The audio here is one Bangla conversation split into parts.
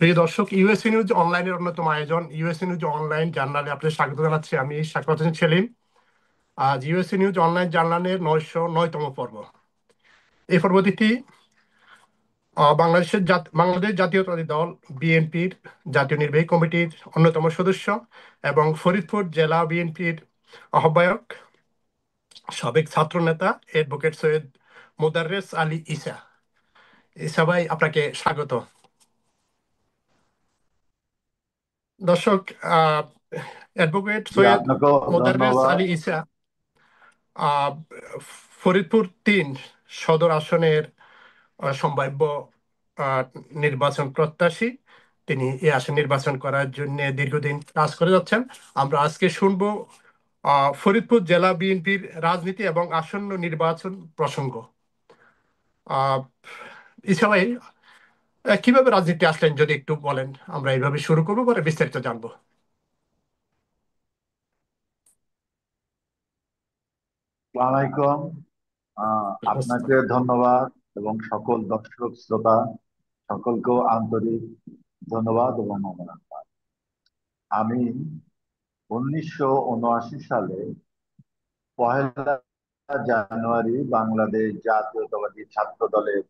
প্রিয় দর্শক, ইউএসএ নিউজ অনলাইনের অন্যতম আয়োজন ইউএসএ নিউজ অনলাইন জার্নালে আপনাদের স্বাগত জানাচ্ছি। আমি শাকিব হোসেন সেলিম। আজ ইউএসএ নিউজ অনলাইন জার্নালের 909তম পর্ব। এই পর্বটি বাংলাদেশ জাতীয়তাবাদী দল বিএনপির জাতীয় নির্বাহী কমিটির অন্যতম সদস্য এবং ফরিদপুর জেলা বিএনপির আহ্বায়ক, সাবেক ছাত্রনেতা অ্যাডভোকেট সৈয়দ মোদাররেস আলী ঈসা। ঈসা ভাই, আপনাকে স্বাগত। দর্শক, অ্যাডভোকেট জি, সৈয়দ আপনাকেও মোদাররেস ধন্যবাদ। আলী ঈসা আহ, ফরিদপুর 3 সদর আসনের সম্ভাব্য আহ, নির্বাচন প্রত্যাশী। তিনি এই আসন নির্বাচন করার জন্য দীর্ঘদিন কাজ করে যাচ্ছেন। আমরা আজকে শুনবো ফরিদপুর জেলা বিএনপির রাজনীতি এবং আসন্ন নির্বাচন প্রসঙ্গ। আহ ইসা ভাই, কিভাবে রাজনীতি আসলেন যদি একটু বলেন। আমরা এইভাবে শুরু করবো, পরে বিস্তারিত জানবো। আসসালামু আলাইকুম। আপনাকে ধন্যবাদ এবং সকল দর্শক শ্রোতা সকলকেও আন্তরিক ধন্যবাদ এবং অভিনন্দন। আমি 1979 সালে 1 জানুয়ারি বাংলাদেশ জাতীয়তাবাদী ছাত্র দলের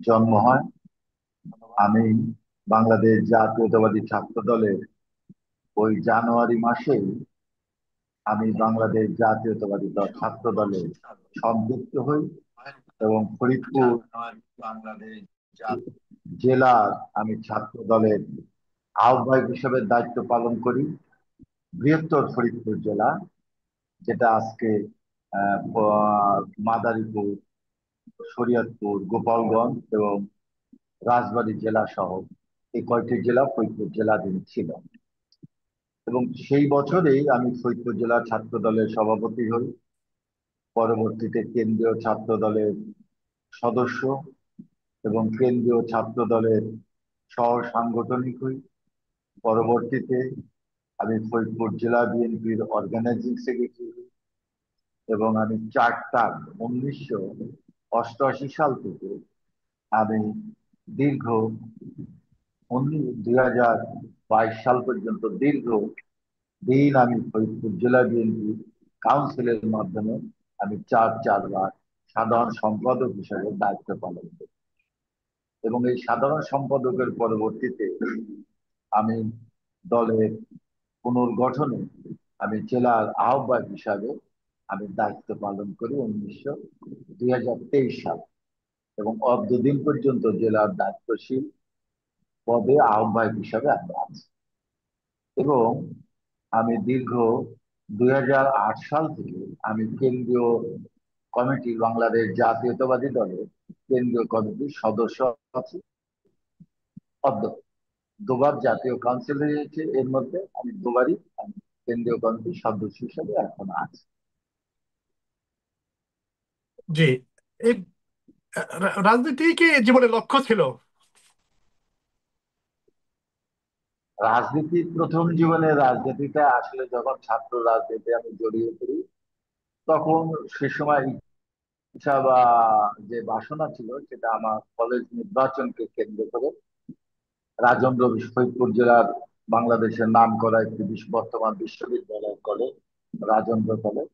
জন্ম হয়। আমি বাংলাদেশ জাতীয়তাবাদী ছাত্র দলের ওই জানুয়ারি মাসেই আমি বাংলাদেশ জাতীয়তাবাদী ছাত্র দলে সম্পৃক্ত হই এবং ফরিদপুর জেলার আমি ছাত্র দলের আহ্বায়ক হিসেবে দায়িত্ব পালন করি। বৃহত্তর ফরিদপুর জেলা, যেটা আজকে মাদারীপুর, শরীয়তপুর, গোপালগঞ্জ এবং রাজবাড়ী জেলা সহ এই কয়টি জেলা ফরিদপুর জেলাধীন ছিল। এবং সেই বছরেই আমি ফরিদপুর জেলা ছাত্র দলের সভাপতি হই। পরবর্তীতে কেন্দ্রীয় ছাত্র দলের সদস্য এবং কেন্দ্রীয় ছাত্র দলের সহ সাংগঠনিক হই। পরবর্তীতে আমি ফরিদপুর জেলা বিএনপির অর্গানাইজিং সেক্রেটারি হই এবং আমি 1988 সাল থেকে আমি দীর্ঘ 2022 সাল পর্যন্ত দীর্ঘ দিন আমি ফরিদপুর জেলা বিএনপি কাউন্সিলের মাধ্যমে আমি চারবার সাধারণ সম্পাদক হিসেবে দায়িত্ব পালন করি এবং এই সাধারণ সম্পাদকের পরবর্তীতে আমি দলের পুনর্গঠনে আমি জেলার আহ্বায়ক হিসাবে আমি দায়িত্ব পালন করি 2023 সাল এবং অদ্যদিন পর্যন্ত জেলার দায়িত্বশীল পদে আহ্বায়ক হিসাবে আমি আছি। এবং আমি দীর্ঘ 2008 সাল থেকে আমি কেন্দ্রীয় কমিটি, বাংলাদেশ জাতীয়তাবাদী দলের কেন্দ্রীয় কমিটির সদস্য আছি। অধ্যক্ষ দুবার জাতীয় কাউন্সিল হয়েছে, এর মধ্যে আমি দুবারই আমি কেন্দ্রীয় কমিটির সদস্য হিসেবে এখন আছি। জি, এই রাজনীতি কি জীবনের লক্ষ্য ছিল? রাজনীতি প্রথম জীবনে রাজনীতিটা আসলে যখন ছাত্র রাজনীতি আমি জড়িয়ে পড়ি, তখন সে সময় ইচ্ছা বা যে বাসনা ছিল সেটা আমার কলেজ নির্বাচনকে কেন্দ্র করে রাজেন্দ্র ফরিদপুর জেলার বাংলাদেশের নাম করা একটি বর্তমান বিশ্ববিদ্যালয় কলেজ, রাজেন্দ্র কলেজ।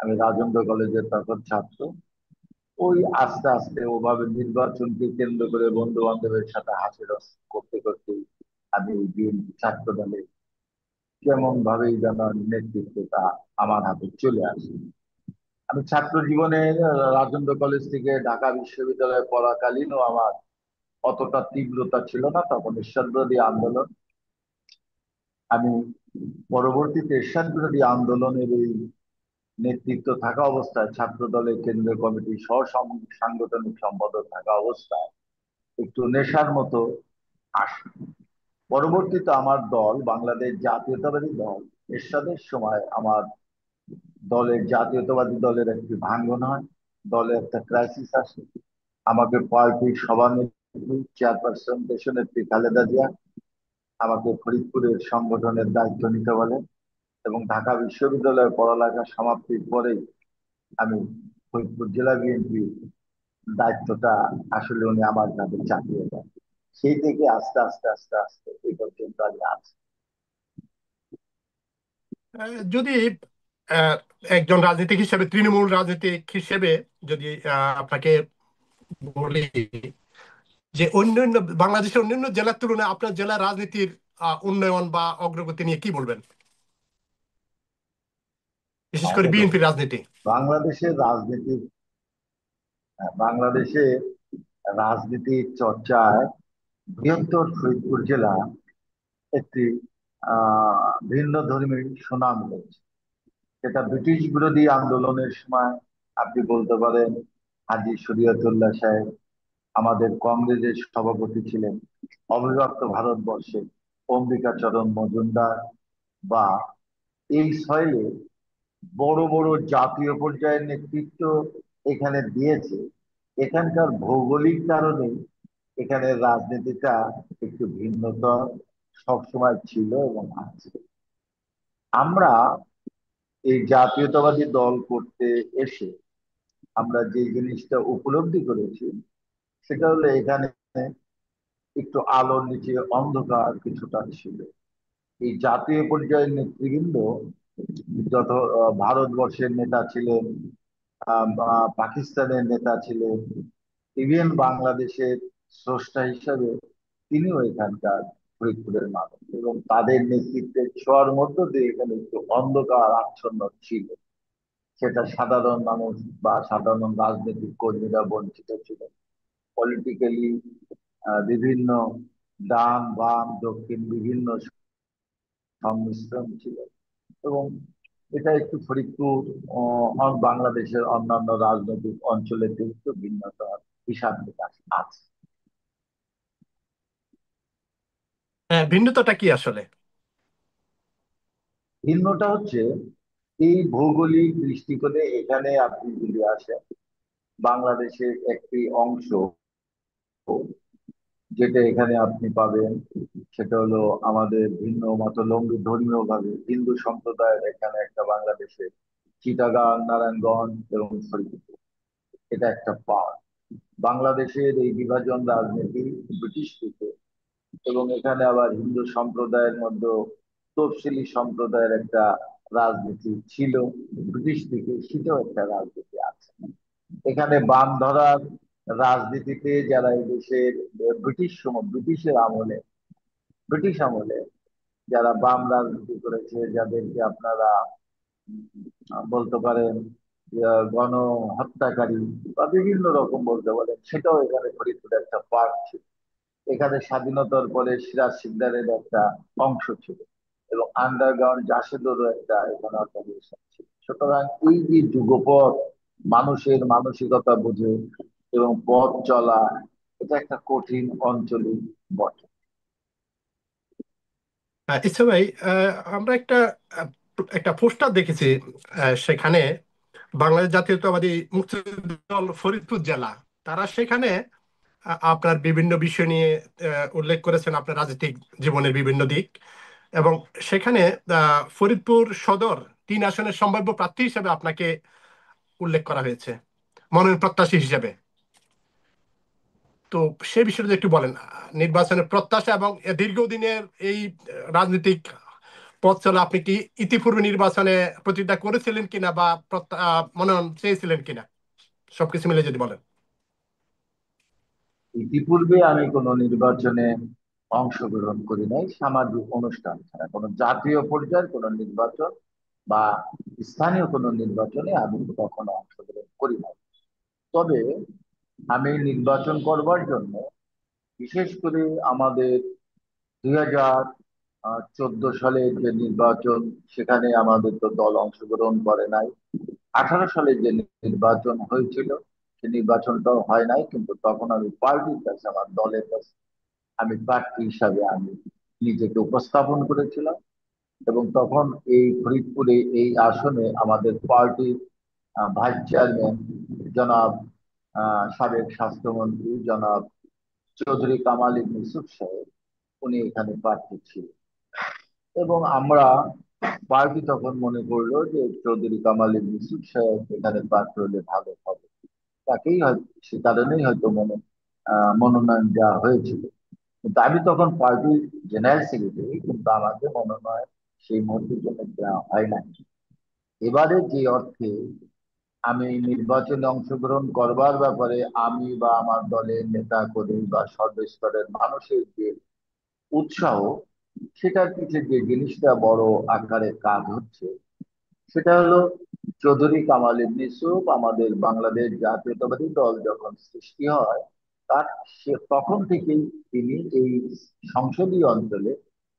আমি রাজেন্দ্র কলেজের তখন ছাত্র। ওই আস্তে আস্তে ওভাবে নির্বাচনকে কেন্দ্র করে বন্ধু বান্ধবের সাথে হাসি রস করতে করতে আমি বিএনপি ছাত্র দলে কেমন ভাবেই যেন নেতৃত্বটা আমার হাতে চলে আসে। আমি ছাত্র জীবনে রাজেন্দ্র কলেজ থেকে ঢাকা বিশ্ববিদ্যালয়ে পড়াকালীনও আমার অতটা তীব্রতা ছিল না, তখন এরশাদ বিরোধী আন্দোলন। আমি পরবর্তীতে এরশাদ বিরোধী আন্দোলনের এই নেতৃত্ব থাকা অবস্থায়, ছাত্র দলের কেন্দ্রীয় কমিটির সহ সাংগঠনিক সম্পাদক থাকা অবস্থায় একটু নেশার মতো আসে। পরবর্তীতে আমার দল, বাংলাদেশ জাতীয়তাবাদী দল, এরশাদের সময় আমার জাতীয়তাবাদী দলের একটি ভাঙ্গন হয়, দলে একটা ক্রাইসিস আসে। আমাকে পার্টির সভানেত্রী, চেয়ারপারসন দেশনেত্রী খালেদা জিয়া আমাকে ফরিদপুরের সংগঠনের দায়িত্ব নিতে বলেন এবং ঢাকা বিশ্ববিদ্যালয়ের পড়ালেখা সমাপ্তির পরেই আমি ফরিদপুর জেলা বিএনপির দায়িত্বটা আসলে উনি আমার কাছে চাপিয়ে দেন। সেই থেকে আস্তে আস্তে আস্তে আস্তে এই পর্যন্ত আমি আছি। যদি আহ, একজন রাজনীতিক হিসেবে, তৃণমূল রাজনীতিক হিসেবে যদি আপনাকে বলি যে অন্যান্য বাংলাদেশের অন্যান্য জেলার তুলনায় আপনার জেলার রাজনীতির উন্নয়ন বা অগ্রগতি নিয়ে কি বলবেন, বিশেষ করে দেখুন, বিএনপি রাজনীতি? বাংলাদেশের রাজনীতি, বাংলাদেশে রাজনীতির চর্চায় বৃহত্তর ফরিদপুর জেলা একটি ভিন্ন ধর্মী সুনাম রয়েছে। সেটা ব্রিটিশ বিরোধী আন্দোলনের সময় আপনি বলতে পারেন হাজী শরীয়তুল্লাহ সাহেব আমাদের কংগ্রেসের সভাপতি ছিলেন, অবিভক্ত ভারতবর্ষে অম্বিকাচরণ মজুমদার, বা এই সয়েলে বড় বড় জাতীয় পর্যায়ের নেতৃত্ব এখানে দিয়েছে। এখানকার ভৌগোলিক কারণে এখানে রাজনীতিটা একটু ভিন্নতর সবসময় ছিল এবং আছে। আমরা এই জাতীয়তাবাদী দল করতে এসে আমরা যে জিনিসটা উপলব্ধি করেছি সেটা হলো এখানে একটু আলোর নিচে অন্ধকার কিছুটা ছিল। এই জাতীয় পর্যায়ের নেতৃবৃন্দ যত ভারতবর্ষের নেতা ছিলেন, পাকিস্তানের নেতা ছিলেন, ইভেন বাংলাদেশের স্রষ্টা হিসাবে তিনিও এখানকার ফরিদপুরের মানুষ, এবং তাদের নেতৃত্বের ছোঁয়ার মধ্য দিয়ে এখানে একটু অন্ধকার আচ্ছন্ন ছিল। সেটা সাধারণ মানুষ বা সাধারণ রাজনৈতিক কর্মীরা বঞ্চিত ছিলেন। পলিটিক্যালি বিভিন্ন ডান বাম দক্ষিণ বিভিন্ন সংমিশ্রণ ছিল। এবং এটা একটু ফরিদপুর বাংলাদেশের অন্যান্য রাজনৈতিক অঞ্চলের থেকে একটু ভিন্নতার হিসাব নিকাশ আছে। হ্যাঁ, ভিন্নতাটা কি আসলে? ভিন্নটা হচ্ছে এই ভৌগোলিক দৃষ্টিকোণে এখানে আপনি যদি আসেন, বাংলাদেশের একটি অংশ যেটা এখানে আপনি পাবেন সেটা হলো আমাদের ভিন্ন মতাবলম্বী ধর্মীয় ভাবে হিন্দু সম্প্রদায়ের এখানে একটা বাংলাদেশে চিটাগাং, নারায়ণগঞ্জ এবং ফরিদপুর, এটা একটা পার্ট। বাংলাদেশের এই বিভাজন রাজনীতি ব্রিটিশ থেকে, এবং এখানে আবার হিন্দু সম্প্রদায়ের মধ্যে তফসিলি সম্প্রদায়ের একটা রাজনীতি ছিল ব্রিটিশ থেকে, সেটাও একটা রাজনীতি আছে। এখানে বাম ধরার রাজনীতিতে যারা এই দেশের ব্রিটিশের আমলে, ব্রিটিশ আমলে যারা বাম রাজনীতি করেছে, যাদেরকে আপনারা বলতে পারেন গণহত্যাকারী বা বিভিন্ন রকম বলতে পারেন, সেটাও এখানে ফরিদপুরে একটা পার্ট ছিল। এখানে স্বাধীনতার পরে সিরাজ শিকদারের একটা অংশ ছিল, এবং আন্ডারগ্রাউন্ড জাসেদেরও একটা এখানে অর্গানাইজেশন ছিল। সুতরাং এই যে যুগপৎ মানুষের মানসিকতা বুঝে এবং পথ চলা, এটা একটা কঠিন অঞ্চলই বটে। ইচ্ছা ভাই, আমরা আহ, একটা পোস্টার দেখেছি। সেখানে বাংলাদেশ জাতীয়তাবাদী মুক্তিযুদ্ধ দল ফরিদপুর জেলা, তারা সেখানে আপনার বিভিন্ন বিষয় নিয়ে উল্লেখ করেছেন, আপনার রাজনৈতিক জীবনের বিভিন্ন দিক। এবং সেখানে ফরিদপুর সদর 3 আসনের সম্ভাব্য প্রার্থী হিসেবে আপনাকে উল্লেখ করা হয়েছে মনোনয়ন প্রত্যাশী হিসেবে। তো সে বিষয়ে যদি একটু বলেন, নির্বাচনের প্রত্যাশা এবং দীর্ঘদিনের এই রাজনৈতিক পথ চলা, আপনি কি ইতিপূর্বে নির্বাচনে প্রতিদ্বন্দ্বিতা করেছিলেন কিনা বা মনোনয়ন চেয়েছিলেন কিনা, সবকিছু মিলে যদি বলেন। ইতিপূর্বে আমি কোনো নির্বাচনে অংশগ্রহণ করি নাই, সামাজিক অনুষ্ঠান ছাড়া কোনো জাতীয় পর্যায়ের কোনো নির্বাচন বা স্থানীয় কোনো নির্বাচনে আমি কখনো অংশগ্রহণ করি নাই। তবে আমি নির্বাচন করবার জন্য, বিশেষ করে আমাদের 2014 সালের যে নির্বাচন, সেখানে আমাদের তো দল অংশগ্রহণ করে নাই। 2018 সালে যে নির্বাচন হয়েছিল, সে নির্বাচনটাও হয় নাই, কিন্তু তখন আমি পার্টির কাছে, আমার দলের কাছে আমি প্রার্থী হিসাবে আমি নিজেকে উপস্থাপন করেছিলাম। এবং তখন এই ফরিদপুরে এই আসনে আমাদের পার্টির ভাইস চেয়ারম্যান জনাব সাবেক স্বাস্থ্যমন্ত্রী জনাব চৌধুরী কামাল ইবনে ইউসুফ সাহেব, উনি এখানে প্রার্থী ছিলেন। এবং আমরা পার্টি তখন মনে করলো যে চৌধুরী কামাল ইবনে ইউসুফ সাহেব এখানে প্রার্থী হলে ভালো হবে, তাকেই হয়তো, সে কারণেই হয়তো মনোনয়ন দেওয়া হয়েছিল। কিন্তু আমি তখন পার্টির জেনারেল সেক্রেটারি, কিন্তু আমাকে মনোনয়ন সেই মুহূর্তের জন্য দেওয়া হয় না। এবারে যে অর্থে আমি নির্বাচনে অংশগ্রহণ করবার ব্যাপারে আমি বা আমার দলের নেতা কর্মী বা সর্বস্তরের মানুষের যে উৎসাহ, সেটার পিছিয়ে যে জিনিসটা বড় আকারে কাজ হচ্ছে, সেটা হলো চৌধুরী কামাল ইবনে ইউসুফ আমাদের বাংলাদেশ জাতীয়তাবাদী দল যখন সৃষ্টি হয়, তার তখন থেকেই তিনি এই সংসদীয় অঞ্চলে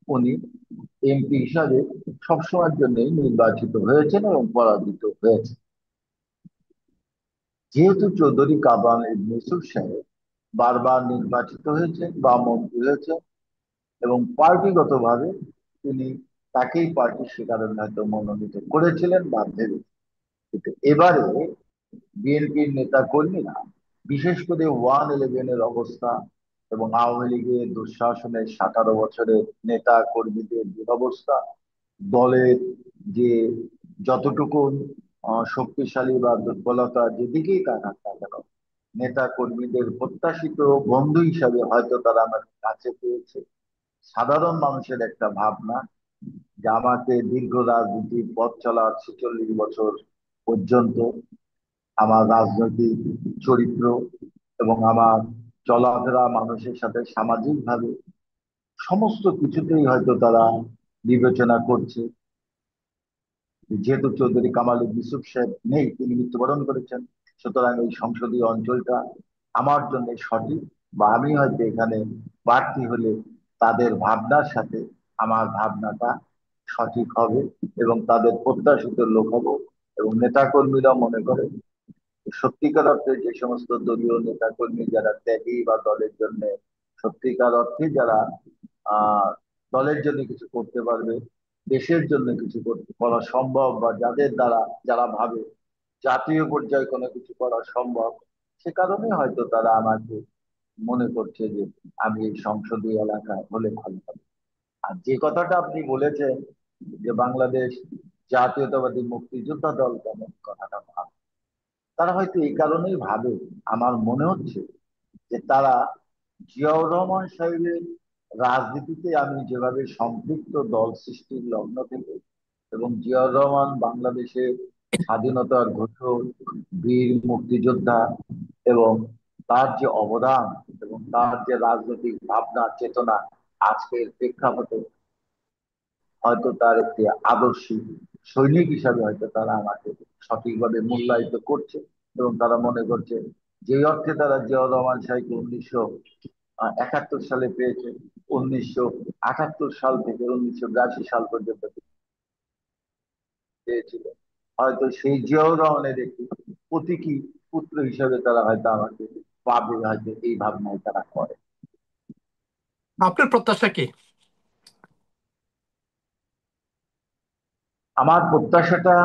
উনি এমপি হিসাবে সবসময়ের জন্য নির্বাচিত হয়েছেন এবং পরাজিত হয়েছেন। যেহেতু চৌধুরী কামাল ইবনে ইউসুফ সাহেব বারবার নির্বাচিত হয়েছেন বা মন্ত্রী হয়েছেন এবং পার্টিগতভাবে তিনি তাকেই পার্টি সে কারণে হয়তো মনোনীত করেছিলেন বা ভেবে, কিন্তু এবারে বিএনপির নেতা কর্মীরা, বিশেষ করে 111-এর অবস্থা এবং আওয়ামী লীগের দুঃশাসনের 17 বছরের নেতা কর্মীদের দুরবস্থা, দলের যে যতটুকু শক্তিশালী বা দুর্বলতা যেদিকেই তাকান না কেন, নেতা কর্মীদের প্রত্যাশিত বন্ধু হিসাবে হয়তো তারা আমার কাছে পেয়েছে। সাধারণ মানুষের একটা ভাবনা যে আমাকে দীর্ঘ রাজনীতির পথ চলার 46 বছর পর্যন্ত আমার রাজনৈতিক চরিত্র এবং আমার চলাফেরা মানুষের সাথে সামাজিক ভাবে সমস্ত কিছুতেই হয়তো তারা বিবেচনা করছে। যেহেতু চৌধুরী কামাল ইউসুফ সাহেব নেই, তিনি মৃত্যুবরণ করেছেন, সুতরাং এই সংসদীয় অঞ্চলটা আমার জন্য সঠিক, বা আমি হয়তো এখানে প্রার্থী হলে তাদের ভাবনার সাথে আমার ভাবনাটা সঠিক হবে এবং তাদের প্রত্যাশিত লোক হব। এবং নেতাকর্মীরা মনে করে সত্যিকার অর্থে যে সমস্ত দলীয় নেতাকর্মী যারা ত্যাগী বা দলের জন্য সত্যিকার অর্থে যারা আহ দলের জন্য কিছু করতে পারবে, দেশের জন্য কিছু করা সম্ভব, বা যাদের দ্বারা যারা ভাবে জাতীয় পর্যায়ে কোনো কিছু করা সম্ভব, সে কারণে হয়তো তারা আমাকে মনে করছে যে আমি এই সংসদীয় এলাকায় হলে ভালো হবে। আর যে কথাটা আপনি বলেছেন যে বাংলাদেশ জাতীয়তাবাদী মুক্তিযোদ্ধা দল কেমন, কথাটা ভালো, তারা হয়তো এই কারণেই ভাবে, আমার মনে হচ্ছে যে তারা জিয়াউর রহমান সাহেবের রাজনীতিতে আমি যেভাবে সম্পৃক্ত দল সৃষ্টির লগ্ন থেকে, এবং জিয়াউর রহমান বাংলাদেশের স্বাধীনতার ঘোষক, বীর মুক্তিযোদ্ধা, এবং তার যে অবদান এবং তার যে রাজনৈতিক ভাবনা চেতনা, আজকের প্রেক্ষাপটে হয়তো তার একটি আদর্শিক সৈনিক হিসাবে হয়তো তারা আমাকে সঠিকভাবে মূল্যায়িত করছে। এবং তারা মনে করছে যে অর্থে তারা জিয়াউর রহমান সাহেবকে 1971 সালে পেয়েছে, 1978 সাল থেকে 1982 সাল পর্যন্ত পেয়েছিল, হয়তো সেই জিয়াউর রহমানের একটি প্রতীকী পুত্র হিসেবে তারা হয়তো আমাকে পাবে, হয়তো এই ভাবনায় তারা করে। আপনার প্রত্যাশা কি? আমার প্রত্যাশাটা,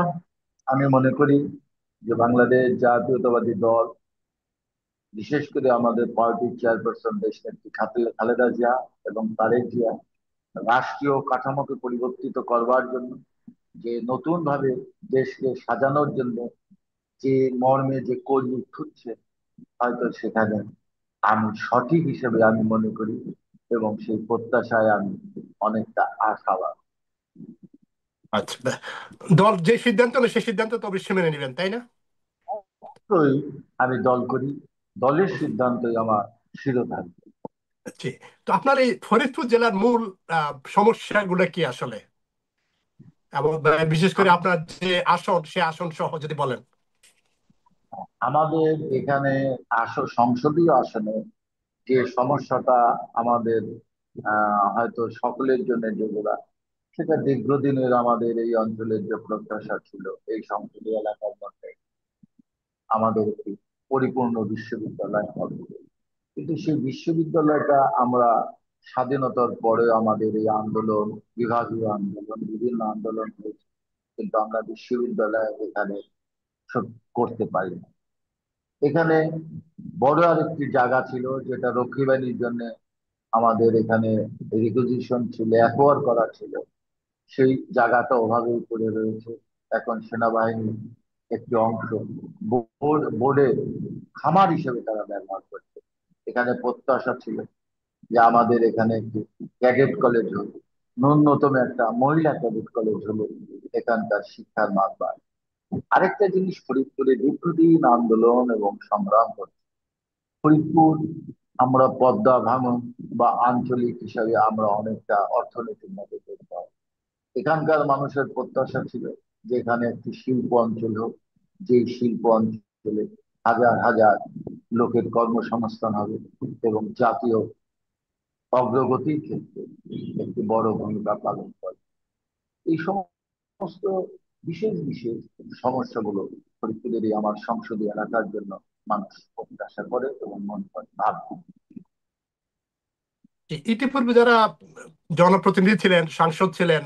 আমি মনে করি যে বাংলাদেশ জাতীয়তাবাদী দল, বিশেষ করে আমাদের পার্টির চেয়ারপারসন দেশ নেত্রী খালেদা জিয়া এবং তারেক জিয়া রাষ্ট্রীয় কাঠামোকে পরিবর্তিত করবার জন্য, যে নতুন ভাবে দেশকে সাজানোর জন্য যে মর্মে যে কর্মী ছুটছে, হয়তো সেখানে আমি সঠিক হিসেবে আমি মনে করি এবং সেই প্রত্যাশায় আমি অনেকটা আশাবাদ। আচ্ছা, দল যে সিদ্ধান্ত নেয় সেই সিদ্ধান্ত তো অবশ্যই মেনে নেবেন, তাই না? অবশ্যই আমি দল করি, দলের সিদ্ধান্তই আমার শিরোধার্য। জি। তো আপনার এই ফরিদপুর জেলার মূল সমস্যাগুলো কি আসলে, এবং বিশেষ করে আপনার যে আসন সে আসন সহ যদি বলেন। আমাদের এখানে সংসদীয় আসনে যে সমস্যাটা আমাদের হয়তো সকলের জন্য যেগুলা, সেটা দীর্ঘদিনের আমাদের এই অঞ্চলের যে প্রত্যাশা ছিল, এই সংসদীয় এলাকার মধ্যে আমাদের একটি পরিপূর্ণ বিশ্ববিদ্যালয় হবে। কিন্তু সেই বিশ্ববিদ্যালয়টা আমরা স্বাধীনতার পরে আমাদের এই আন্দোলন, বিভাগীয় আন্দোলন, বিভিন্ন আন্দোলন হয়েছে, কিন্তু আমরা বিশ্ববিদ্যালয় এখানে করতে পারি না। এখানে বড় আরেকটি জায়গা ছিল যেটা রক্ষী বাহিনীর জন্য আমাদের এখানে রিকুইজিশন ছিল, অ্যাকোয়ার করা ছিল, সেই জায়গাটা ওভাবেই পড়ে রয়েছে। এখন সেনাবাহিনীর একটি অংশ বোর্ডে খামার হিসেবে তারা ব্যবহার করছে। এখানে প্রত্যাশা ছিল যে আমাদের এখানে একটি ক্যাডেট কলেজ হলো, ন্যূনতম একটা মহিলা ক্যাডেট কলেজ হলো, এখানকার শিক্ষার মান বাড়ে। আরেকটা জিনিস, ফরিদপুরে দীর্ঘদিন আন্দোলন এবং সংগ্রাম করে ফরিদপুর, আমরা পদ্মা ভাঙন বা আঞ্চলিক হিসাবে আমরা অনেকটা অর্থনীতির মধ্যে জড়িত হয়। এখানকার মানুষের প্রত্যাশা ছিল যে এখানে একটি শিল্প অঞ্চল হোক, যে শিল্প অঞ্চলে হাজার হাজার লোকের কর্মসংস্থান হবে এবং জাতীয় অগ্রগতির ক্ষেত্রে একটি বড় ভূমিকা পালন করে। এই সমস্ত বিশেষ বিশেষ সমস্যাগুলো ফরিদপুরের এই আমার সংসদীয় এলাকার জন্য মানুষ প্রত্যাশা করে এবং মনে করে ভাববে। ইতিপূর্বে যারা জনপ্রতিনিধি ছিলেন, সাংসদ ছিলেন,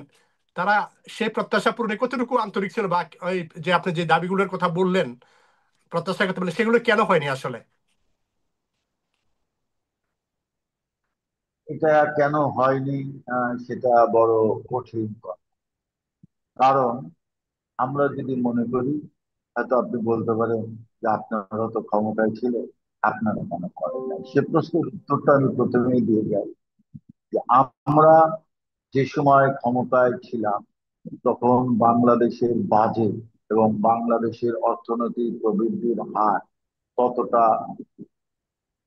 তারা সেই প্রত্যাশা পূরণে কতটুকু আন্তরিক ছিল, বা ওই যে আপনি যে দাবিগুলোর কথা বললেন, প্রত্যাশার কথা বললেন, সেগুলো কেন হয়নি আসলে? এটা কেন হয়নি, সেটা বড় কঠিন কথা। কারণ আমরা যদি মনে করি, হয়তো আপনি বলতে পারেন যে আপনারা তো ক্ষমতায় ছিল, আপনারা কেন করেন নাই। সে প্রশ্নের উত্তরটা আমি প্রথমেই দিয়ে যাই যে আমরা যে সময় ক্ষমতায় ছিলাম তখন বাংলাদেশের বাজেট এবং বাংলাদেশের অর্থনৈতিক প্রবৃদ্ধির হার ততটা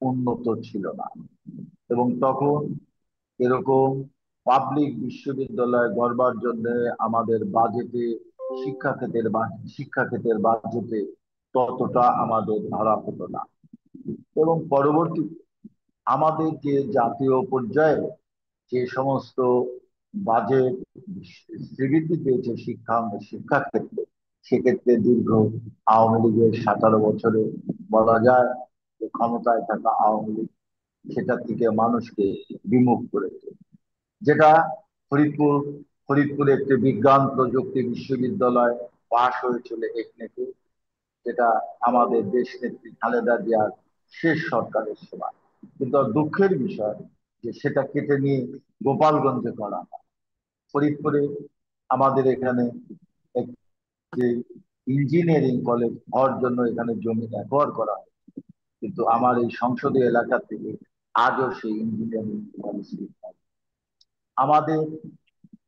উন্নত ছিল না। এবং তখন এরকম পাবলিক বিশ্ববিদ্যালয় গড়বার জন্য আমাদের বাজেটে, শিক্ষা খাতের বাজেটে ততটা আমাদের ধরা হতো না। এবং পরবর্তী আমাদের যে জাতীয় পর্যায়ে যে সমস্ত বাজেট শ্রীবৃদ্ধি পেয়েছে শিক্ষা ক্ষেত্রে, সেক্ষেত্রে দীর্ঘ আওয়ামী লীগের 17 বছরে বলা যায় যে ক্ষমতায় থাকা আওয়ামী লীগ সেটা থেকে মানুষকে বিমুখ করেছে। যেটা ফরিদপুর ফরিদপুরে একটি বিজ্ঞান প্রযুক্তি বিশ্ববিদ্যালয় পাশ হয়েছিল একনেকে, যেটা আমাদের দেশ নেত্রী খালেদা জিয়ার শেষ সরকারের সময়। কিন্তু দুঃখের বিষয় যে সেটা কেটে নিয়ে গোপালগঞ্জে করা হয়। ফরিদপুরে আমাদের এখানে একটি ইঞ্জিনিয়ারিং কলেজ হওয়ার জন্য এখানে জমি অ্যাকোয়ার করা হয়, কিন্তু আমার এই সংসদীয় এলাকা থেকে আজও সেই ইঞ্জিনিয়ারিং কলেজ আমাদের,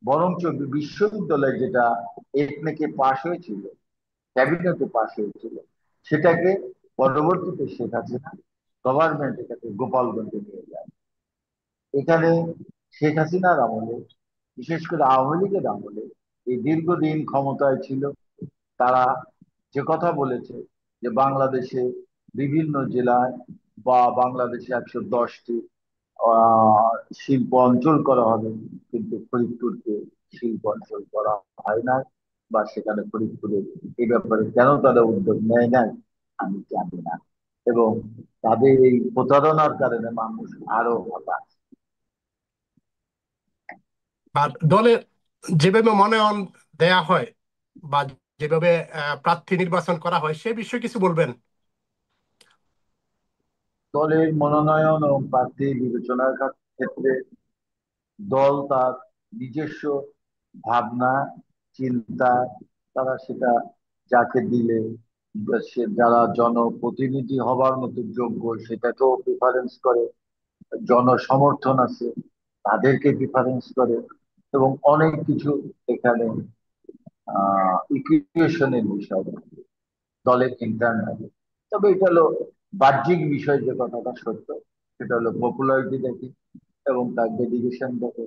বরঞ্চ বিশ্ববিদ্যালয় যেটা একনেকে পাশ হয়েছিল, ক্যাবিনেটে পাশ হয়েছিল, সেটাকে পরবর্তীতে শেখ হাসিনা গভর্নমেন্ট এটাকে গোপালগঞ্জে নিয়ে যায়। এখানে শেখ হাসিনার আমলে, বিশেষ করে আওয়ামী লীগের আমলে, এই দীর্ঘদিন ক্ষমতায় ছিল, তারা যে কথা বলেছে যে বাংলাদেশে বিভিন্ন জেলায় বা বাংলাদেশে 110টি শিল্প অঞ্চল করা হবে, কিন্তু ফরিদপুরকে শিল্প অঞ্চল করা হয় না, বা সেখানে ফরিদপুরে এই ব্যাপারে কেন তারা উদ্যোগ নেয় নাই আমি জানি না। এবং তাদের এই প্রতারণার কারণে মানুষ আরো হতাশ। আর দলের যেভাবে মনোনয়ন দেয়া হয়, বা যেভাবে প্রার্থী নির্বাচন করা হয়, সে বিষয়ে কিছু বলবেন? দলের মনোনয়ন ও প্রার্থী বিবেচনার ক্ষেত্রে দল তার নিজস্ব ভাবনা, চিন্তা, তারা সেটা যাকে দিলে সে যারা জনপ্রতিনিধি হবার মতো যোগ্য সেটাকেও প্রিফারেন্স করে, জনসমর্থন আছে তাদেরকে প্রিফারেন্স করে, এবং অনেক কিছু এখানে ইকুয়েশনের বিষয় দলের ইন্টারনাল। তবে এটা হলো বাহ্যিক বিষয়, যে কথাটা সত্য সেটা হলো পপুলারিটি দেখে এবং তার ডেডিকেশন দেখে,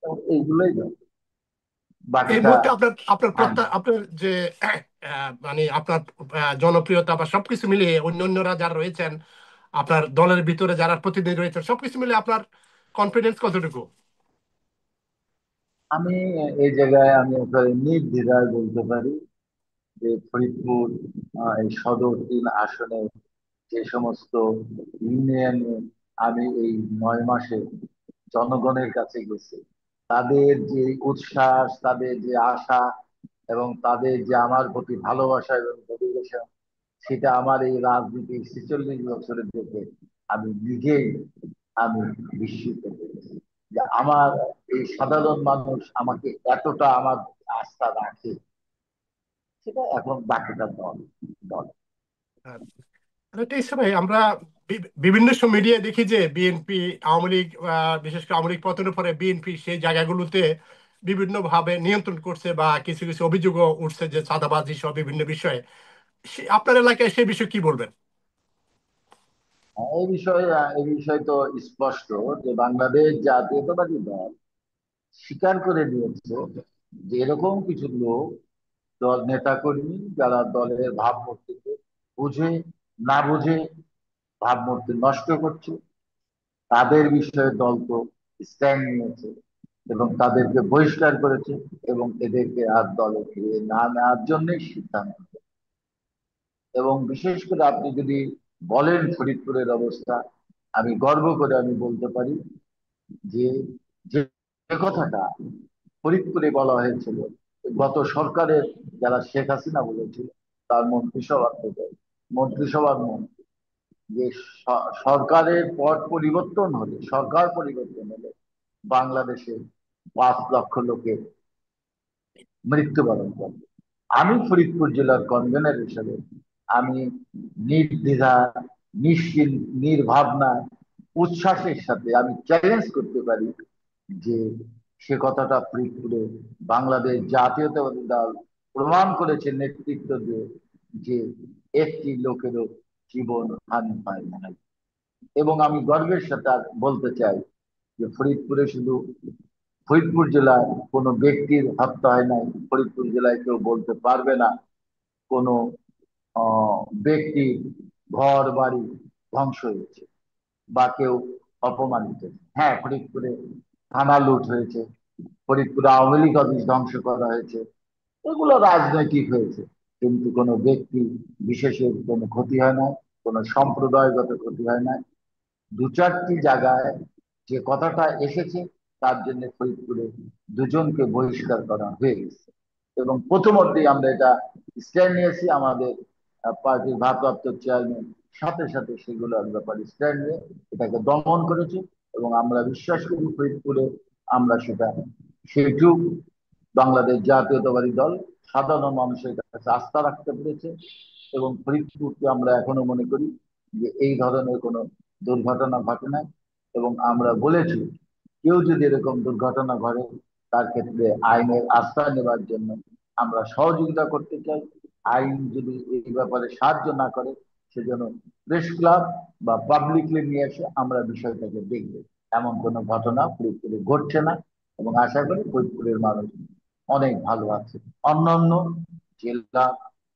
এবং এইগুলোই দেখে, এই বাকিটা মুহূর্তে আপনার আপনার আন। আপনার যে মানে আপনার জনপ্রিয়তা বা সবকিছু মিলিয়ে অন্যান্যরা যারা রয়েছেন, আপনার দলের ভিতরে যারা প্রতিনিধি রয়েছেন, সবকিছু মিলিয়ে আপনার কনফিডেন্স কতটুকু? আমি এই জায়গায় আমি একেবারে নির্দ্বিধায় বলতে পারি যে ফরিদপুর এই সদর 3 আসনে যে সমস্ত ইউনিয়নে আমি এই 9 মাসে জনগণের কাছে গেছি, তাদের যে উচ্ছ্বাস, তাদের যে আশা এবং তাদের যে আমার প্রতি ভালোবাসা এবং ডেডিকেশন, সেটা আমার এই রাজনীতি 46 বছরে দেখে আমি নিজেই আমি বিস্মিত হয়েছি যে আমার এই সাধারণ মানুষ আমাকে এতটা আমার আস্থা রাখে। সেটা এখন বাকিটা দল দল আর এটা হিসেবে আমরা বিভিন্ন মিডিয়ায় দেখি যে বিএনপি, আওয়ামী লীগ, বিশেষ করে আওয়ামী লীগ পতনের পরে বিএনপি সেই জায়গাগুলোতে বিভিন্ন ভাবে নিয়ন্ত্রণ করছে, বা কিছু কিছু অভিযোগও উঠছে যে চাঁদাবাজি সহ বিভিন্ন বিষয়ে। আপনার এলাকায় সেই বিষয়ে কি বলবেন? এই বিষয় তো স্পষ্ট যে বাংলাদেশ জাতীয়তাবাদী দল স্বীকার করে নিয়েছে যে এরকম কিছু লোক, দল নেতাকর্মী, যারা দলের ভাবমূর্তিকে বুঝে না বুঝে ভাবমূর্তি নষ্ট করছে, তাদের বিষয়ে দল তো স্ট্যান্ড নিয়েছে এবং তাদেরকে বহিষ্কার করেছে এবং এদেরকে আর দলে ফিরিয়ে না নেওয়ার জন্যই সিদ্ধান্ত। এবং বিশেষ করে আপনি যদি বলেন ফরিদপুরের অবস্থা, আমি গর্ব করে আমি বলতে পারি যে যে যে কথাটা ফরিদপুরে বলা হয়েছিল গত সরকারের, যারা শেখ হাসিনা বলেছিল, তার মন্ত্রিসভা থেকে, মন্ত্রিসভার মন্ত্রী, যে সরকারের পট পরিবর্তন হলে, সরকার পরিবর্তন হলে বাংলাদেশে 5 লক্ষ লোকের মৃত্যুবরণ করে। আমি ফরিদপুর জেলার কনভেনর হিসেবে আমি নির্দ্বিধা, নির্ভাবনা, উচ্ছ্বাসের সাথে আমি চ্যালেঞ্জ করতে পারি যে সে কথাটা ফরিদপুরে বাংলাদেশ জাতীয়তাবাদী দল প্রমাণ করেছে নেতৃত্ব দিয়ে যে একটি লোকেরও জীবন হানি হয় না। এবং আমি গর্বের সাথে বলতে চাই যে ফরিদপুর জেলায় কোনো ব্যক্তির হত্যা হয় নাই। ফরিদপুর জেলায় কেউ বলতে পারবে না কোনো ব্যক্তি ঘর বাড়ি ধ্বংস হয়েছে বা কেউ অপমানিত। হ্যাঁ, ফরিদপুরে থানা লুট হয়েছে, ফরিদপুরে আওয়ামী লীগ অফিস ধ্বংস করা হয়েছে, এগুলো রাজনৈতিক হয়েছে, কিন্তু কোনো ব্যক্তি বিশেষের কোনো ক্ষতি হয় না, কোনো সম্প্রদায়গত ক্ষতি হয় না। 2-4টি জায়গায় যে কথাটা এসেছে তার জন্য ফরিদপুরে দুজনকে বহিষ্কার করা হয়ে গেছে। এবং প্রথমতেই আমরা এটা স্ট্যান্ড নিয়েছি, আমাদের পার্টির ভারপ্রাপ্ত চেয়ারম্যান সাথে সাথে সেগুলোর ব্যাপারে স্ট্যান্ড নিয়ে এটাকে দমন করেছে। এবং আমরা বিশ্বাস করি ফরিদপুরে আমরা সেইটুক বাংলাদেশ জাতীয়তাবাদী দল সাধারণ মানুষের কাছে আস্থা রাখতে পেরেছে। এবং ফরিদপুরকে আমরা এখনো মনে করি যে এই ধরনের কোনো দুর্ঘটনা ঘটে নাই। এবং আমরা বলেছি কেউ যদি এরকম দুর্ঘটনা ঘটে তার ক্ষেত্রে আইনের আশ্রয় নেবার জন্য আমরা সহযোগিতা করতে চাই। আইন যদি এই ব্যাপারে সাহায্য না করে, সেজন্য প্রেস ক্লাব বা পাবলিকলি নিয়ে এসে আমরা বিষয়টাকে দেখব। এমন কোনো ঘটনা ফরিদপুরে ঘটছে না এবং আশা করি ফরিদপুরের মানুষ অনেক ভালো আছে অন্যান্য জেলা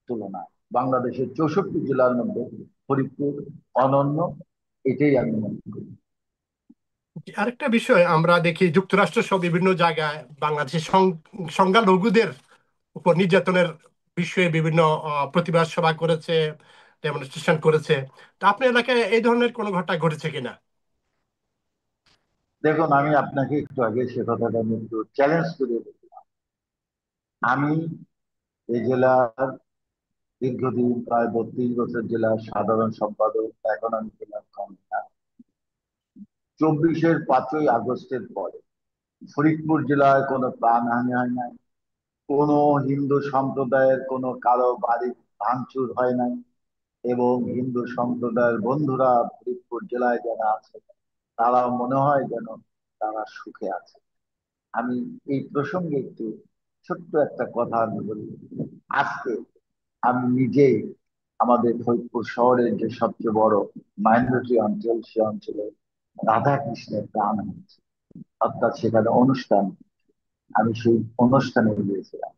তুলনায়। বাংলাদেশের 64 জেলার মধ্যে ফরিদপুর অনন্য, এটাই আমি মনে করি। আরেকটা বিষয় আমরা দেখি যুক্তরাষ্ট্র সহ বিভিন্ন জায়গায় বাংলাদেশের সংখ্যালঘুদের উপর নির্যাতনের বিষয়ে বিভিন্ন প্রতিবাদ সভা করেছে, ডেমনস্ট্রেশন করেছে। তা আপনার এলাকায় এই ধরনের কোনো ঘটনা ঘটেছে কিনা? দেখুন, আমি আপনাকে একটু আগে সে কথাটা আমি একটু চ্যালেঞ্জ করে বললাম। আমি এই জেলার দীর্ঘদিন প্রায় 32 বছর জেলার সাধারণ সম্পাদক, এখন আমি জেলার কনভেনর। 24-5 আগস্টের পরে ফরিদপুর জেলায় কোনো প্রাণহানি হয় নাই, কোনো হিন্দু সম্প্রদায়ের কোনো কারো বাড়ি ভাঙচুর হয় নাই। এবং হিন্দু সম্প্রদায়ের বন্ধুরা ফরিদপুর জেলায় যারা আছে তারা মনে হয় যেন তারা সুখে আছে। আমি এই প্রসঙ্গে একটু ছোট্ট একটা কথা আমি বলি। আজকে আমি নিজেই আমাদের ফরিদপুর শহরের যে সবচেয়ে বড় মাইনরিটি অঞ্চল, সে অঞ্চলে রাধাকৃষ্ণের গান হচ্ছে, অর্থাৎ সেখানে অনুষ্ঠান, আমি সেই অনুষ্ঠানে গিয়েছিলাম।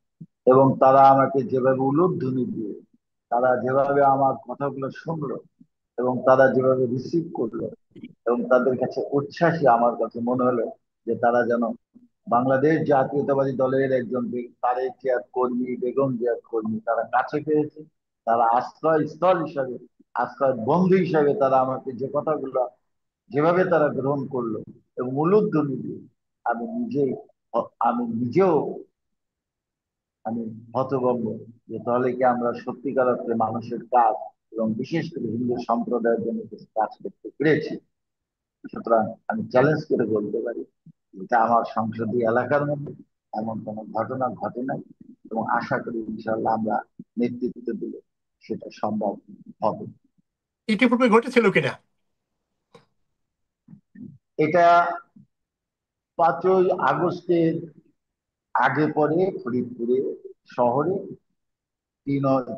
এবং তারা আমাকে যেভাবে উলুধ্বনি দিয়ে, তারা যেভাবে আমার কথাগুলো শুনলো এবং তারা যেভাবে রিসিভ করলো, এবং তাদের কাছে উচ্ছ্বাসী আমার কাছে মনে হলো যে তারা যেন বাংলাদেশ জাতীয়তাবাদী দলের একজন তারেক জিয়ার কর্মী, বেগম জিয়ার কর্মী তারা কাছে পেয়েছে। তারা আশ্রয় স্থল হিসাবে, আশ্রয় বন্ধু হিসাবে তারা আমাকে যে কথাগুলো যেভাবে তারা গ্রহণ করলো এবং উলুধ্বনি দিয়ে, আমি নিজেই আমি নিজেও আমি হতভম্ব যে তাহলে কি আমরা সত্যিকার অর্থে মানুষের কাজ এবং বিশেষ করে হিন্দু সম্প্রদায়ের জন্য কিছু কাজ করতে পেরেছি। সুতরাং আমি চ্যালেঞ্জ করে বলতে পারি এটা আমার সংসদীয় এলাকার মধ্যে এমন কোনো ঘটনা ঘটে নাই। এবং আশা করি ইনশাল্লাহ আমরা নেতৃত্ব দিলে সেটা সম্ভব হবে। ইতিপূর্বে ঘটেছিল কিনা? এটা 5ই আগস্টের আগে পরে ফরিদপুরে শহরে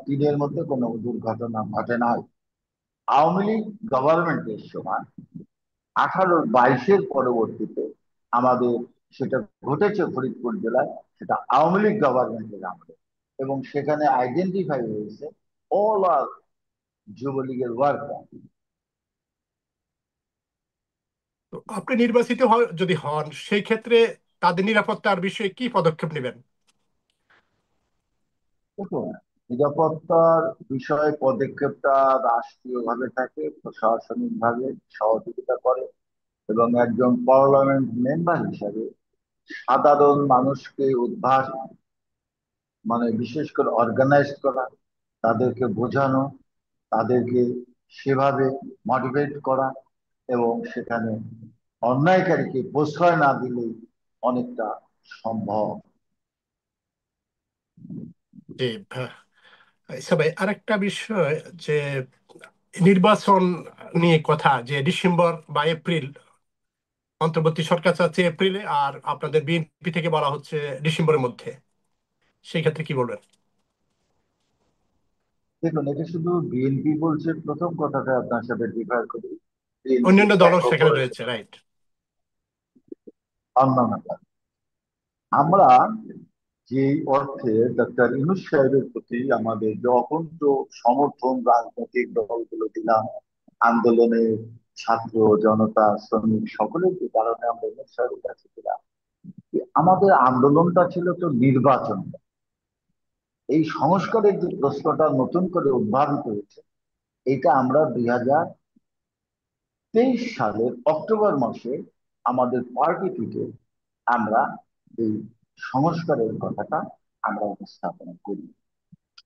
তিনের মধ্যে কোনো দুর্ঘটনা ঘটে নাই। আওয়ামী লীগ গভর্নমেন্টের সময় 18-22-এর পরবর্তীতে আমাদের সেটা ঘটেছে ফরিদপুর জেলায়, সেটা আওয়ামী লীগ গভর্নমেন্টের আমলে, এবং সেখানে আইডেন্টিফাই হয়েছে অল আর যুবলীগের ওয়ার্কার। তো আপনি নির্বাচিত যদি হন সেই ক্ষেত্রে তাদের নিরাপত্তার বিষয়ে কি পদক্ষেপ নেবেন? দেখুন, নিরাপত্তার বিষয়ে পদক্ষেপটা রাষ্ট্রীয়ভাবে থাকে, প্রশাসনিক ভাবে সহযোগিতা করে, এবং একজন পার্লামেন্ট মেম্বার হিসাবে সাধারণ মানুষকে উদ্ভাস মানে বিশেষ করে অর্গানাইজ করা, তাদেরকে বোঝানো, তাদেরকে সেভাবে মোটিভেট করা, এবং সেখানে অন্যায়কারীকে প্রশ্রয় না দিলেই অনেকটা সম্ভব। যে আচ্ছা ভাই, আরেকটা বিষয়, যে নির্বাচন নিয়ে কথা, যে ডিসেম্বর বা এপ্রিল, অন্তর্বর্তী সরকার চাচ্ছে এপ্রিলে, আর আপনাদের বিএনপি থেকে বলা হচ্ছে ডিসেম্বরের মধ্যে। সেই ক্ষেত্রে কি বলবেন? দেখুন, এটা শুধু বিএনপি বলছে, প্রথম কথাটা আপনার সাথে ডিফার করি। বিএনপি অন্যান্য দলও ব্যাখ্যা সেখানে করেছে রয়েছে, রাইট? অন্যান্য কাজ। আমরা যে অর্থে ডক্টর ইউনূস সাহেবের প্রতি আমাদের যে অকুণ্ঠ সমর্থন রাজনৈতিক দলগুলো দিলাম, আন্দোলনে ছাত্র জনতা শ্রমিক সকলের যে কারণে আমরা ইউনূস সাহেবের কাছে দিলাম, আমাদের আন্দোলনটা ছিল তো নির্বাচন। এই সংস্কারের যে প্রশ্নটা নতুন করে উদ্ভাবিত হয়েছে, এটা আমরা 2023 সালের অক্টোবর মাসে আমাদের পার্টি থেকে আমরা এই সংস্কারের কথাটা আমরা উপস্থাপনা করি,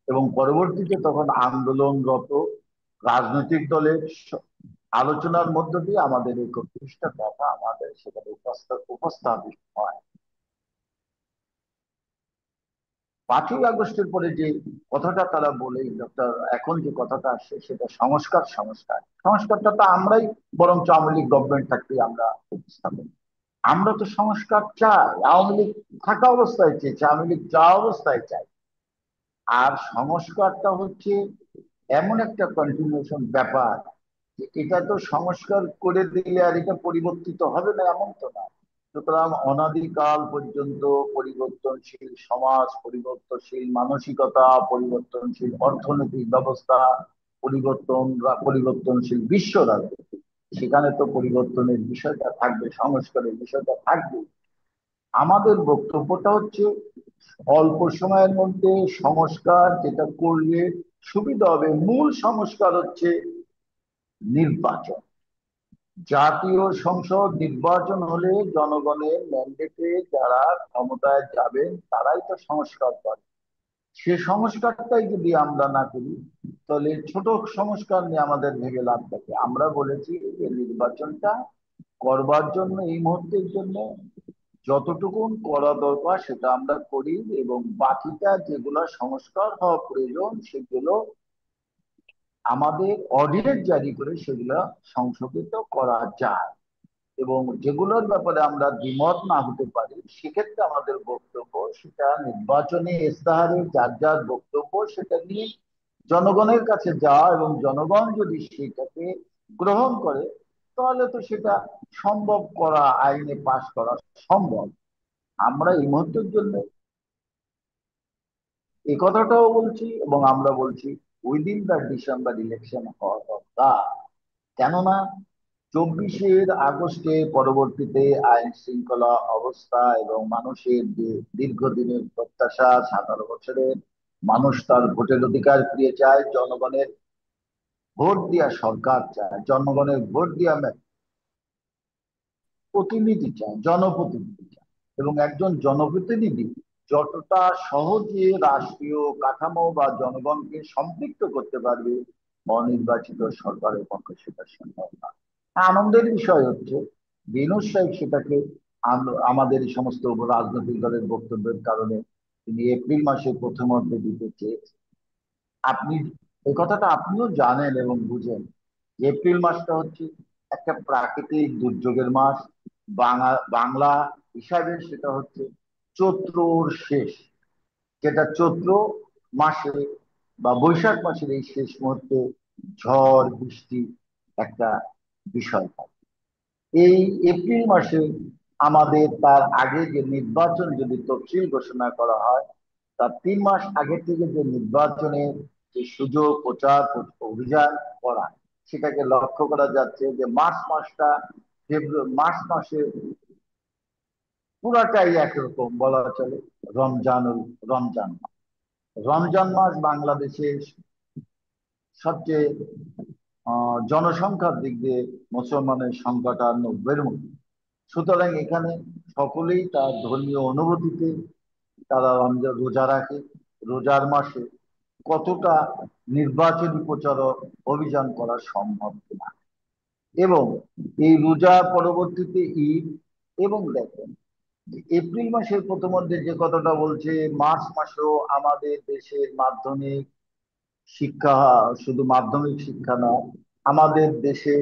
এবং পরবর্তীতে তখন আন্দোলনরত রাজনৈতিক দলের আলোচনার মধ্য দিয়ে আমাদের এই 31টা কথা আমাদের সেখানে উপস্থাপিত হয়। 5ই আগস্টের পরে যে কথাটা তারা বলে, ডক্টর এখন যে কথাটা আসছে সেটা সংস্কার সংস্কার সংস্কারটা তো আমরাই বরং আওয়ামী লীগ গভর্নমেন্ট থাকতে আমরা উপস্থাপন। আমরা তো সংস্কার চাই, আওয়ামী লীগ থাকা অবস্থায় চেয়েছে, আওয়ামী লীগ যা অবস্থায় চাই। আর সংস্কারটা হচ্ছে এমন একটা কন্টিনিউশন ব্যাপার, যে এটা তো সংস্কার করে দিলে আর এটা পরিবর্তিত হবে না এমন তো না। সুতরাং অনাদিকাল পর্যন্ত পরিবর্তনশীল সমাজ, পরিবর্তনশীল মানসিকতা, পরিবর্তনশীল অর্থনৈতিক ব্যবস্থা, পরিবর্তনশীল বিশ্ব রাজনীতি, সেখানে তো পরিবর্তনের বিষয়টা থাকবে, সংস্কারের বিষয়টা থাকবে। আমাদের বক্তব্যটা হচ্ছে অল্প সময়ের মধ্যে সংস্কার যেটা করলে সুবিধা হবে, মূল সংস্কার হচ্ছে নির্বাচন। জাতীয় সংসদ নির্বাচন হলে জনগণের ম্যান্ডেটে যারা ক্ষমতায় যাবেন তারাই তো সংস্কার করে। সে সংস্কারটাই যদি আমরা না করি, তাহলে ছোট সংস্কার নিয়ে আমাদের ভেবে লাভ থাকে। আমরা বলেছি যে নির্বাচনটা করবার জন্য এই মুহূর্তের জন্য যতটুকু করা দরকার সেটা আমরা করি, এবং বাকিটা যেগুলো সংস্কার হওয়া প্রয়োজন সেগুলো আমাদের অর্ডিন্যান্স জারি করে সেগুলো সংশোধিত করা যায়। এবং যেগুলোর ব্যাপারে আমরা দ্বিমত না হতে পারি সেক্ষেত্রে আমাদের বক্তব্য সেটা নির্বাচনী ইস্তাহারে যার যার বক্তব্য সেটা নিয়ে জনগণের কাছে যাওয়া, এবং জনগণ যদি সেটাকে গ্রহণ করে তাহলে তো সেটা সম্ভব করা, আইনে পাশ করা সম্ভব। আমরা এই মুহূর্তের জন্য এই কথাটাও বলছি, এবং আমরা বলছি উইদিন দ্য ডিসেম্বর ইলেকশন হওয়া দরকার। কেননা 24 আগস্টে পরবর্তীতে আইন শৃঙ্খলা অবস্থা এবং মানুষের যে দীর্ঘদিনের প্রত্যাশা, 17 বছরের মানুষ তার ভোটের অধিকার ফিরে চায়, জনগণের ভোট দেওয়া সরকার চায়, জনগণের ভোট দেওয়া প্রতিনিধি চায়, জনপ্রতিনিধি চায়। এবং একজন জনপ্রতিনিধি যতটা সহজে রাষ্ট্রীয় কাঠামো বা জনগণকে সম্পৃক্ত করতে পারবে, অনির্বাচিত সরকারের পক্ষে সেটা সম্ভব না। আনন্দের বিষয় হচ্ছে বিনোদ সাহেব সেটাকে আমাদের এই সমস্ত রাজনৈতিক দলের বক্তব্যের কারণে তিনি এপ্রিল মাসের প্রথমার্ধে দিতে চেয়েছেন। আপনি এই কথাটা আপনিও জানেন এবং বুঝেন। এপ্রিল মাসটা হচ্ছে একটা প্রাকৃতিক দুর্যোগের মাস। বাংলা হিসাবে সেটা হচ্ছে চৈত্রর শেষ, যেটা চৈত্র মাসে বা বৈশাখ মাসের এই শেষ মুহূর্তে ঝড় বৃষ্টি একটা বিষয় থাকে। এই এপ্রিল মাসে আমাদের তার আগে যে নির্বাচন যদি তফসিল ঘোষণা করা হয়, তার 3 মাস আগে থেকে যে নির্বাচনের যে সুযোগ প্রচার অভিযান করা, সেটাকে লক্ষ্য করা যাচ্ছে যে মার্চ মাসটা, ফেব্রুয়ারি মার্চ মাসে পুরাটাই একরকম বলা চলে। রমজান রমজান মাস। রমজান মাস বাংলাদেশের সবচেয়ে জনসংখ্যার দিক দিয়ে মুসলমানের সংখ্যাটা 90-এর মধ্যে। সুতরাং এখানে সকলেই তার ধর্মীয় অনুভূতিতে তারা রমজান রোজা রাখে। রোজার মাসে কতটা নির্বাচনী প্রচার অভিযান করা সম্ভব কিনা, এবং এই রোজা পরবর্তীতে ঈদ। এবং দেখেন যে এপ্রিল মাসের প্রথমার্ধে যে কথাটা বলছে, মার্চ মাসেও আমাদের দেশের মাধ্যমিক শিক্ষা, শুধু মাধ্যমিক শিক্ষা নয়, আমাদের দেশে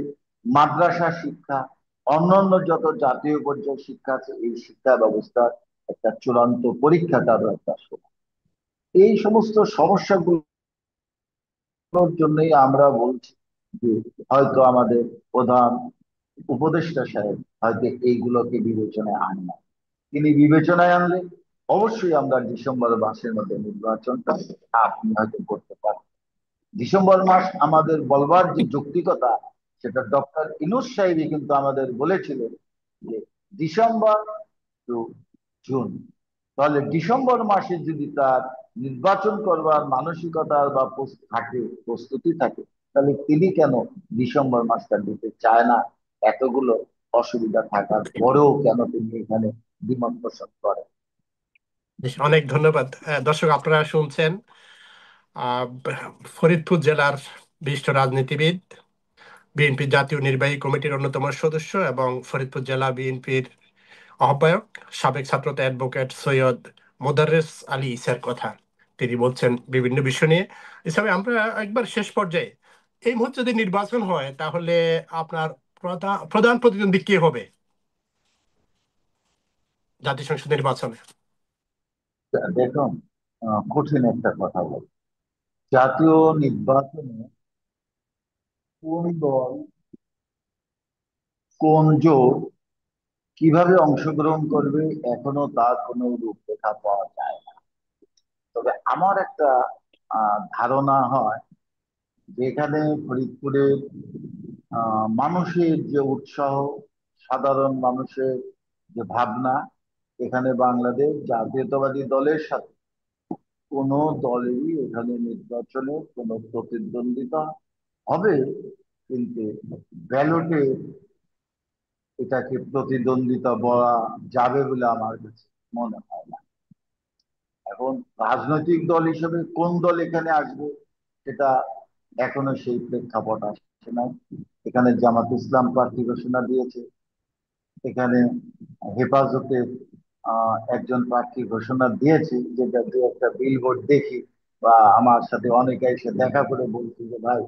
মাদ্রাসা শিক্ষা, অন্যান্য যত জাতীয় পর্যায়ের শিক্ষা আছে, এই শিক্ষা ব্যবস্থার একটা চূড়ান্ত পরীক্ষা তার একটা সময়। এই সমস্ত সমস্যাগুলোর জন্যই আমরা বলছি যে হয়তো আমাদের প্রধান উপদেষ্টা সাহেব হয়তো এইগুলোকে বিবেচনায় আনে না। তিনি বিবেচনায় আনলে অবশ্যই আমরা ডিসেম্বর মাসের মধ্যে নির্বাচনটা আপনি হয়তো করতে পারেন। ডিসেম্বর মাস আমাদের বলবার যে যৌক্তিকতা, সেটা ডক্টর ইনুস সাহেবই কিন্তু আমাদের বলেছিলেন যে ডিসেম্বর টু জুন। তাহলে ডিসেম্বর মাসে যদি তার নির্বাচন করবার মানসিকতা বা থাকে, প্রস্তুতি থাকে, তাহলে তিনি কেন ডিসেম্বর মাসটা দিতে চায় না? এতগুলো অসুবিধা থাকার পরেও কেন তিনি এখানে দ্বিমত পোষণ করেন? অনেক ধন্যবাদ। দর্শক, আপনারা শুনছেন আহ, ফরিদপুর জেলার বিশিষ্ট রাজনীতিবিদ, বিএনপি জাতীয় নির্বাহী কমিটির অন্যতম সদস্য এবং ফরিদপুর জেলা বিএনপির আহ্বায়ক, সাবেক ছাত্রনেতা অ্যাডভোকেট সৈয়দ মোদারেস আলী ইসার কথা। তিনি বলছেন বিভিন্ন বিষয় নিয়ে। হিসাবে আমরা একবার শেষ পর্যায়ে, এই মুহূর্তে যদি নির্বাচন হয় তাহলে আপনার প্রধান প্রধান প্রতিদ্বন্দ্বী কে হবে জাতীয় সংসদ নির্বাচনে? দেখুন, কঠিন একটা কথা বল। জাতীয় নির্বাচনে কোন দল, কোন জোট কিভাবে অংশগ্রহণ করবে, এখনো তার কোনো রূপরেখা পাওয়া যায় না। তবে আমার একটা ধারণা হয়, যেখানে ফরিদপুরের মানুষের যে উৎসাহ, সাধারণ মানুষের যে ভাবনা, এখানে বাংলাদেশ জাতীয়তাবাদী দলের সাথে কোনো দলেরই এখানে নির্বাচনে কোনো প্রতিদ্বন্দ্বিতা হবে, কিন্তু ব্যালটে এটাকে প্রতিদ্বন্দ্বিতা বলা যাবে বলে আমার কাছে মনে হয় না। এখন রাজনৈতিক দল হিসেবে কোন দল এখানে আসবে, সেটা এখনো সেই প্রেক্ষাপট আসছে না। এখানে জামাত ইসলাম প্রার্থী ঘোষণা দিয়েছে, এখানে হেফাজতের একজন প্রার্থী ঘোষণা দিয়েছে, যেটা দু একটা বিলবোর্ড দেখি বা আমার সাথে অনেকে এসে দেখা করে বলছে যে ভাই,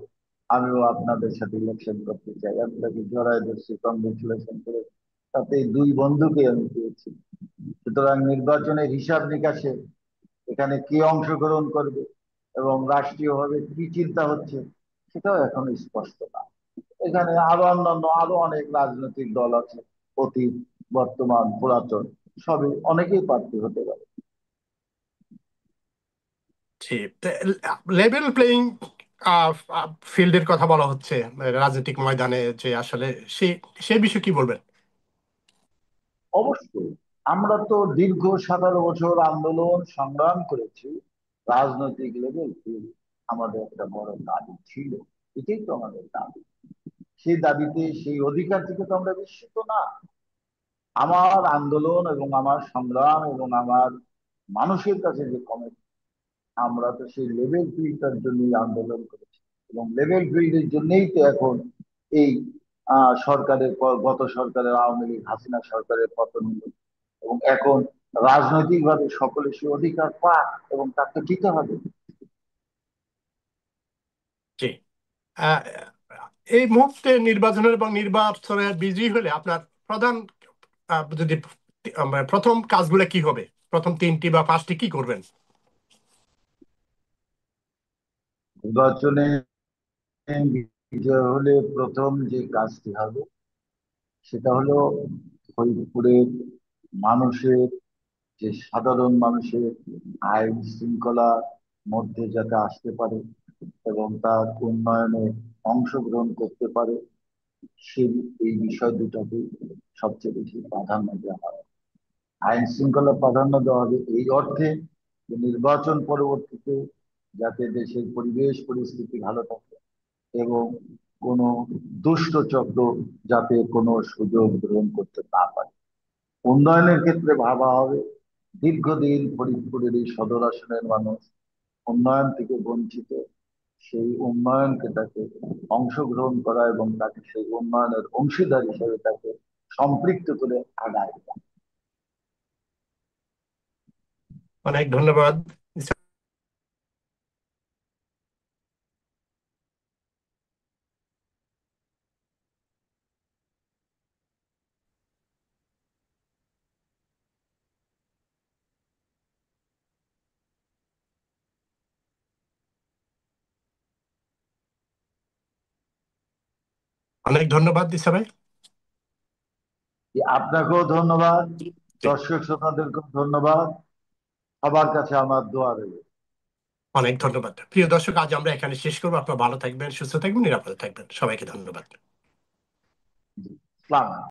আমিও আপনাদের সাথে ইলেকশন করতে চাই, আমি তাকে জড়াই ধরছি, কংগ্রেচুলেশন করে। তাতে দুই বন্ধুকে আমি পেয়েছি। সুতরাং নির্বাচনের হিসাব নিকাশে এখানে কে অংশগ্রহণ করবে এবং রাষ্ট্রীয়ভাবে কি চিন্তা হচ্ছে, সেটাও এখনো স্পষ্ট না। এখানে আরো অন্যান্য আরো অনেক রাজনৈতিক দল আছে, অতীত, বর্তমান, পুরাতন, সবই অনেকেই প্রার্থী হতে পারে। জি। লেভেল প্লেইং ফিল্ডের কথা বলা হচ্ছে রাজনৈতিক ময়দানে, যে আসলে সেই সেই বিষয়ে কি বলবেন? অবশ্যই আমরা তো দীর্ঘ 17 বছর আন্দোলন সংগ্রাম করেছি। রাজনৈতিক লেভেল আমাদের একটা বড় দাবি ছিল, এটাই তো আমাদের দাবি। সেই দাবিতে, সেই অধিকার থেকে তো আমরা বিস্মিত না। আমার আন্দোলন এবং আমার সংগ্রাম এবং আমার মানুষের কাছে যে কমেন্ট, আমরা তো সেই লেভেল ফিল্ডটার জন্যই আন্দোলন করেছি। এবং লেভেল ফিল্ডের জন্যই তো এখন এই সরকারের গত সরকারের আওয়ামী লীগ হাসিনা সরকারের পতন হলো। এবং এখন রাজনৈতিক ভাবে সকলে সে অধিকার পায় এবং তাকে দিতে হবে। জি। আহ, এই মুহূর্তে নির্বাচনের এবং নির্বাচনের বিজয়ী হলে আপনার প্রধান যদি প্রথম কাজগুলো কি হবে, প্রথম 3টি বা 5টি কি করবেন? নির্বাচনে বিজয় হলে প্রথম যে কাজটি হবে সেটা হলো ফরিদপুরের মানুষের, যে সাধারণ মানুষের আইন শৃঙ্খলার মধ্যে যাতে আসতে পারে এবং তার উন্নয়নে অংশগ্রহণ করতে পারে, সেই এই বিষয় দুটাকে সবচেয়ে বেশি প্রাধান্য দেওয়া হয়। আইন শৃঙ্খলা প্রাধান্য দেওয়া হবে এই অর্থে যে নির্বাচন পরবর্তীতে যাতে দেশের পরিবেশ পরিস্থিতি ভালো থাকে এবং কোনো দুষ্ট চক্র যাতে কোনো সুযোগ গ্রহণ করতে না পারে। উন্নয়নের ক্ষেত্রে ভাবা হবে, দীর্ঘদিন ফরিদপুরের এই সদর আসনের মানুষ উন্নয়ন থেকে বঞ্চিত, সেই উন্নয়নকে তাকে অংশগ্রহণ করা এবং তাকে সেই উন্নয়নের অংশীদার হিসেবে তাকে সম্পৃক্ত করে আগায়। অনেক ধন্যবাদ। অনেক ধন্যবাদ দিশা ভাই। আপনাকেও ধন্যবাদ, জি, দর্শক শ্রোতাদেরকেও ধন্যবাদ। সবার কাছে আমার দোয়া রইল। অনেক ধন্যবাদ প্রিয় দর্শক, আজ আমরা এখানে শেষ করবো। আপনারা ভালো থাকবেন, সুস্থ থাকবেন, নিরাপদে থাকবেন। সবাইকে ধন্যবাদ। সালাম।